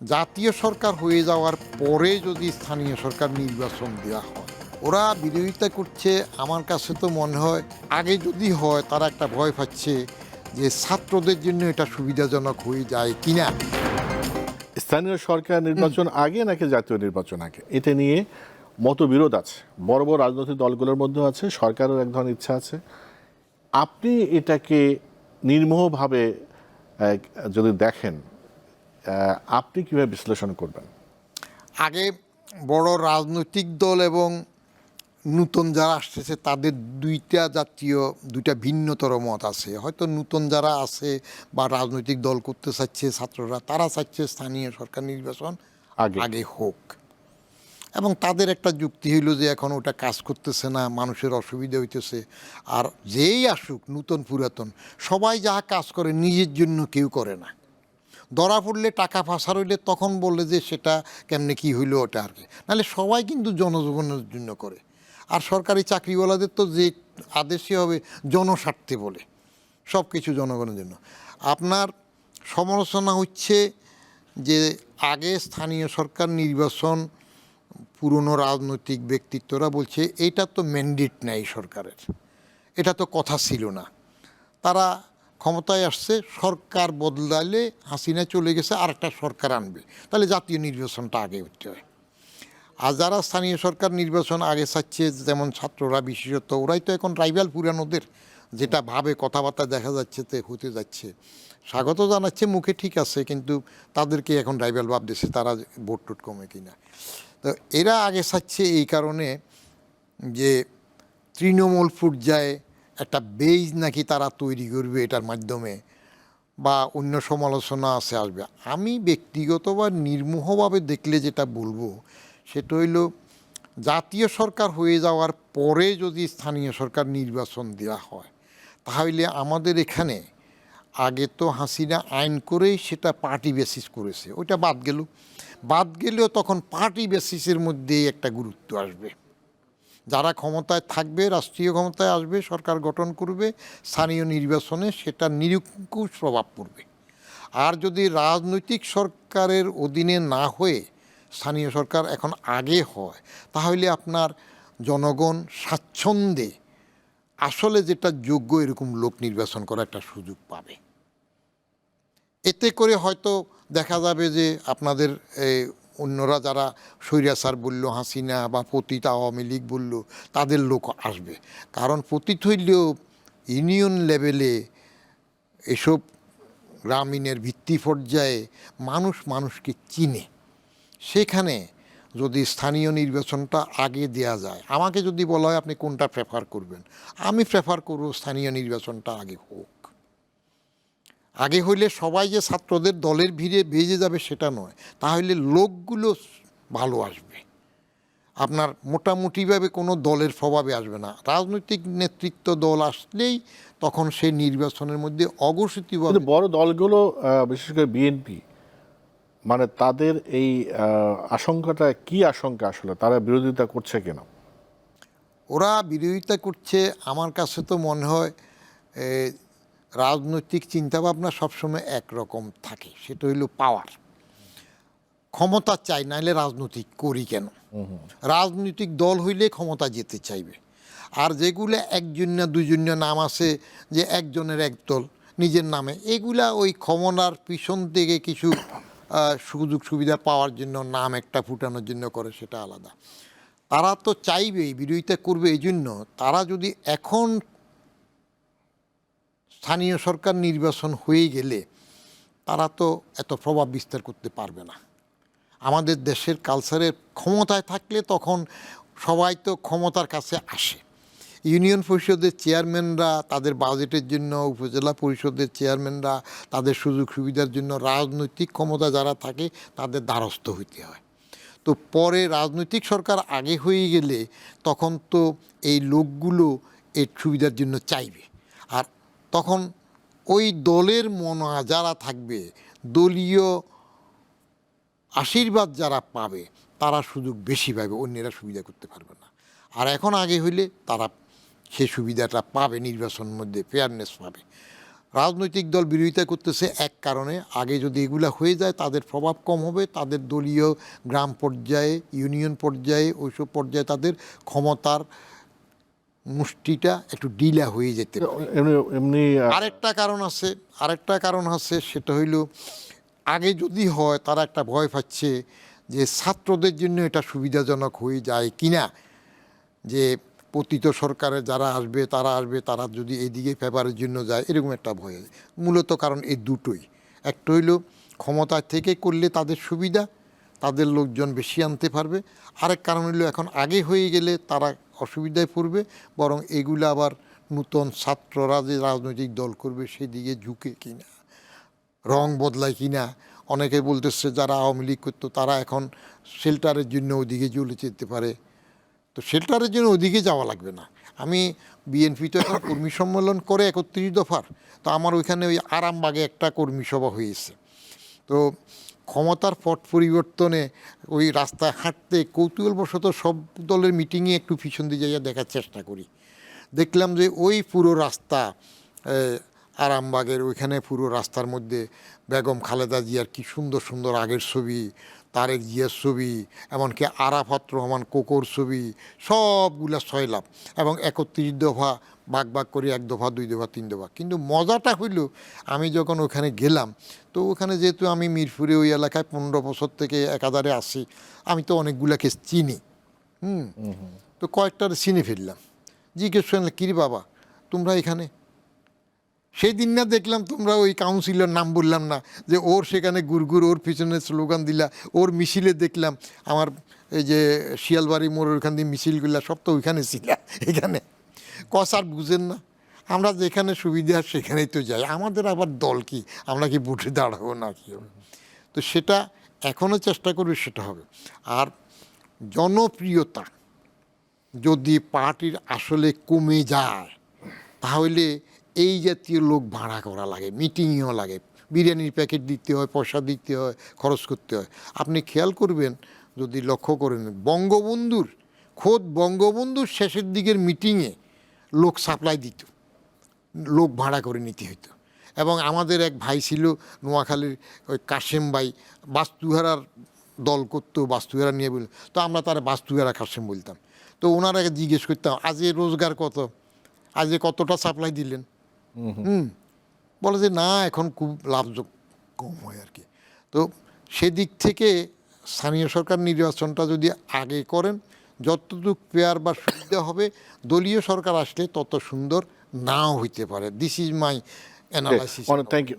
জাতীয় সরকার হয়ে যাওয়ার পরে যদি স্থানীয় সরকার নির্বাচন দেওয়া হয়, ওরা বিরোধিতা করছে। আমার কাছে তো মনে হয় আগে যদি হয় তারা একটা ভয় পাচ্ছে যে ছাত্রদের জন্য এটা সুবিধাজনক হয়ে যায় কিনা। স্থানীয় সরকার নির্বাচন আগে নাকি জাতীয় নির্বাচন আগে, এটা নিয়ে মতবিরোধ আছে। বড় বড় রাজনৈতিক দলগুলোর মধ্যে আছে, সরকারের এক ধরনের ইচ্ছা আছে। আপনি এটাকে নির্মোহভাবে যদি দেখেন, আপনি কিভাবে বিশ্লেষণ করবেন? আগে বড় রাজনৈতিক দল এবং নূতন যারা আসতেছে তাদের দুইটা ভিন্নতর মত আছে। হয়তো নূতন যারা আছে বা রাজনৈতিক দল করতে চাচ্ছে ছাত্ররা, তারা চাচ্ছে স্থানীয় সরকার নির্বাচন আগে হোক। এবং তাদের একটা যুক্তি হইল যে এখন ওটা কাজ করতেছে না, মানুষের অসুবিধা হইতেছে। আর যেই আসুক নূতন পুরাতন, সবাই যাহা কাজ করে নিজের জন্য কেউ করে না। ধরা পড়লে টাকা ফাঁসার হইলে তখন বললে যে সেটা কেমনে কি হইলো ওটা আর কি। নাহলে সবাই কিন্তু জনজীবনের জন্য করে। আর সরকারি চাকরিওয়ালাদের তো যে আদেশই হবে জনস্বার্থে বলে, সব কিছু জনগণের জন্য। আপনার সমালোচনা হচ্ছে যে আগে স্থানীয় সরকার নির্বাচন, পুরনো রাজনৈতিক ব্যক্তিত্বরা বলছে এইটা তো ম্যান্ডেট নেই সরকারের, এটা তো কথা ছিল না। তারা ক্ষমতায় আসছে, সরকার বদলালে হাসিনা চলে গেছে, আর একটা সরকার আনবে, তাহলে জাতীয় নির্বাচনটা আগে হতে হয়। আর যারা স্থানীয় সরকার নির্বাচন আগে চাচ্ছে, যেমন ছাত্ররা বিশেষত, ওরাই তো এখন রাইভাল পুরানোদের, যেটা ভাবে কথাবার্তা দেখা যাচ্ছে তে হতে যাচ্ছে। স্বাগত জানাচ্ছে মুখে, ঠিক আছে, কিন্তু তাদেরকে এখন রাইভাল ভাবতেছে তারা ভোট টোট কমে কিনা। তো এরা আগে চাচ্ছে এই কারণে যে তৃণমূল পর্যায়ে একটা বেজ নাকি তারা তৈরি করবে এটার মাধ্যমে, বা অন্য সমালোচনা আছে আসবে। আমি ব্যক্তিগত বা নির্মোহভাবে দেখলে যেটা বলবো সেটা হইল, জাতীয় সরকার হয়ে যাওয়ার পরে যদি স্থানীয় সরকার নির্বাচন দেওয়া হয়, তাহলে আমাদের এখানে আগে তো হাসিনা আইন করেই সেটা পার্টি বেসিস করেছে, ওইটা বাদ গেলেও তখন পার্টি বেসিসের মধ্যেই একটা গুরুত্ব আসবে। যারা ক্ষমতায় থাকবে, রাষ্ট্রীয় ক্ষমতায় আসবে, সরকার গঠন করবে, স্থানীয় নির্বাচনে সেটা নিরঙ্কুশ প্রভাব পড়বে। আর যদি রাজনৈতিক সরকারের অধীনে না হয়ে স্থানীয় সরকার এখন আগে হয়, তাহলে আপনার জনগণ স্বাচ্ছন্দ্যে আসলে যেটা যোগ্য এরকম লোক নির্বাচন করার একটা সুযোগ পাবে। এতে করে হয়তো দেখা যাবে যে আপনাদের অন্যরা যারা স্বৈরাচার বলল, হাসিনা বা পতিত আওয়ামী লীগ বলল, তাদের লোক আসবে। কারণ পতিত হইলেও ইউনিয়ন লেভেলে এসব গ্রামীণের ভিত্তি পর্যায়ে মানুষ মানুষকে চিনে। সেখানে যদি স্থানীয় নির্বাচনটা আগে দেয়া যায়, আমাকে যদি বলা হয় আপনি কোনটা প্রেফার করবেন, আমি প্রেফার করব স্থানীয় নির্বাচনটা আগে হোক। আগে হইলে সবাই যে ছাত্রদের দলের ভিড়ে ভেজে যাবে সেটা নয়, তাহলে লোকগুলো ভালো আসবে। আপনার মোটামুটিভাবে কোনো দলের প্রভাবে আসবে না। রাজনৈতিক নেতৃত্ব দল আসলেই তখন সেই নির্বাচনের মধ্যে অঘোষিতভাবে। বড় দলগুলো, বিশেষ করে বিএনপি, মানে তাদের এই আশঙ্কাটা কি আশঙ্কা? আসলে তারা বিরোধিতা করছে কেন? ওরা বিরোধিতা করছে, আমার কাছে তো মনে হয় রাজনৈতিক চিন্তাভাবনা সবসময় একরকম থাকে, সেটা হইল পাওয়ার, ক্ষমতা চাই, নাহলে রাজনৈতিক করি কেন। রাজনৈতিক দল হইলে ক্ষমতা যেতে চাইবে। আর যেগুলো একজন না দুইজন নাম আছে, যে একজনের এক দল নিজের নামে, এগুলা ওই ক্ষমতার পিছন থেকে কিছু সুযোগ সুবিধা পাওয়ার জন্য নাম একটা ফুটানোর জন্য করে, সেটা আলাদা। তারা তো চাইবেই, বিরোধিতা করবে। এই জন্য তারা যদি এখন স্থানীয় সরকার নির্বাচন হয়ে গেলে তারা তো এত প্রভাব বিস্তার করতে পারবে না। আমাদের দেশের কালচারের ক্ষমতায় থাকলে তখন সবাই তো ক্ষমতার কাছে আসে। ইউনিয়ন পরিষদের চেয়ারম্যানরা তাদের বাজেটের জন্য, উপজেলা পরিষদের চেয়ারম্যানরা তাদের সুযোগ সুবিধার জন্য রাজনৈতিক ক্ষমতা যারা থাকে তাদের দ্বারস্থ হইতে হয়। তো পরে রাজনৈতিক সরকার আগে হয়ে গেলে তখন তো এই লোকগুলো এর সুবিধার জন্য চাইবে। আর তখন ওই দলের মনা যারা থাকবে, দলীয় আশীর্বাদ যারা পাবে, তারা সুযোগ বেশি পাবে, অন্যেরা সুবিধা করতে পারবে না। আর এখন আগে হইলে তারা সে সুবিধাটা পাবে, নির্বাচনের মধ্যে ফেয়ারনেস পাবে। রাজনৈতিক দল বিরোধিতা করতেছে এক কারণে, আগে যদি এগুলা হয়ে যায় তাদের প্রভাব কম হবে, তাদের দলীয় গ্রাম পর্যায়ে, ইউনিয়ন পর্যায়ে, ওইসব পর্যায়ে তাদের ক্ষমতার মুষ্টিটা একটু ঢিলা হয়ে যেতে পারে। এমনি এমনি আরেকটা কারণ আছে, সেটা হইল আগে যদি হয় তারা একটা ভয় পাচ্ছে যে ছাত্রদের জন্য এটা সুবিধাজনক হয়ে যায় কিনা, যে পতিত সরকারে যারা আসবে তারা যদি এদিকে পেপারের জন্য যায়, এরকম একটা ভয় আছে। মূলত কারণ এই দুটোই, একটা হইল ক্ষমতা থেকে করলে তাদের সুবিধা, তাদের লোকজন বেশি আনতে পারবে। আরেক কারণ হইল এখন আগে হয়ে গেলে তারা অসুবিধায় পড়বে, বরং এগুলো আবার নূতন ছাত্ররা যে রাজনৈতিক দল করবে সেদিকে ঝুঁকে কিনা, রং বদলায় কিনা। অনেকে বলতেছে যারা আওয়ামী লীগ করতো তারা এখন শেল্টারের জন্য ওদিকে চলে যেতে পারে। তো শেল্টারের জন্য ওদিকে যাওয়া লাগবে না। আমি বিএনপি তো এখন কর্মী সম্মেলন করে 31 দফার, তো আমার ওইখানে ওই আরামবাগে একটা কর্মী সভা হয়েছে। তো ক্ষমতার পট পরিবর্তনে ওই রাস্তায় হাঁটতে কৌতূহলবশত সব দলের মিটিংয়ে একটু পিছন দিয়ে যাইয়া দেখার চেষ্টা করি। দেখলাম যে ওই পুরো রাস্তা আরামবাগের ওইখানে পুরো রাস্তার মধ্যে বেগম খালেদা জিয়ার কি সুন্দর সুন্দর আগের ছবি, তারেক জিয়ার ছবি, এমনকি আরাফাত রহমান কোকোর ছবি, সবগুলা সয়লাম। এবং 31 দফা ভাগ ভাগ করে 1 দফা 2 দফা 3 দফা। কিন্তু মজাটা হইল আমি যখন ওখানে গেলাম, তো ওখানে যেহেতু আমি মিরপুরে ওই এলাকায় 15 বছর থেকে একাধারে আসি, আমি তো অনেকগুলাকে চিনি। তো কয়েকটার চিনে ফেললাম, জিজ্ঞেস করলাম কিরে বাবা তোমরা এখানে? সেই দিন না দেখলাম তোমরা ওই কাউন্সিলর নাম বললাম না, যে ওর সেখানে গুড়গুড়, ওর পিছনে স্লোগান দিলা, ওর মিছিলে দেখলাম আমার এই যে শিয়ালবাড়ি মোড়ের ওইখান দিয়ে মিছিলগুলা সব তো ওইখানে ছিল। এখানে কসার বুঝেন না, আমরা যেখানে সুবিধা সেখানেই তো যাই, আমাদের আবার দল কি, আমরা কি বুটে দাঁড়াবো না কি হবে? তো সেটা এখনও চেষ্টা করবে, সেটা হবে। আর জনপ্রিয়তা যদি পার্টির আসলে কমে যায়, তাহলে এই জাতীয় লোক ভাড়া করা লাগে, মিটিংয়েও লাগে, বিরিয়ানির প্যাকেট দিতে হয়, পয়সা দিতে হয়, খরচ করতে হয়। আপনি খেয়াল করবেন, যদি লক্ষ্য করেন, খোদ বঙ্গবন্ধুর শেষের দিকের মিটিংয়ে লোক সাপ্লাই দিত, লোক ভাড়া করে নিতে হইতো। এবং আমাদের এক ভাই ছিল নোয়াখালীর, ওই কাশেম ভাই, বাস্তুহারার দল করতো, বাস্তুহারা নিয়ে বলল, তো আমরা তারা বাস্তুহারা কাশেম বলতাম। তো ওনারা জিজ্ঞেস করতাম আজ রোজগার কত, আজ কতটা সাপ্লাই দিলেন? বলে যে না এখন খুব লাভযোগ্য কম হয় আর কি। তো সেদিক থেকে স্থানীয় সরকার নির্বাচনটা যদি আগে করেন, যতটুকু পেয়ার বা সুবিধা হবে, দলীয় সরকার আসলে তত সুন্দর নাও হইতে পারে। This is my analysis. Thank you.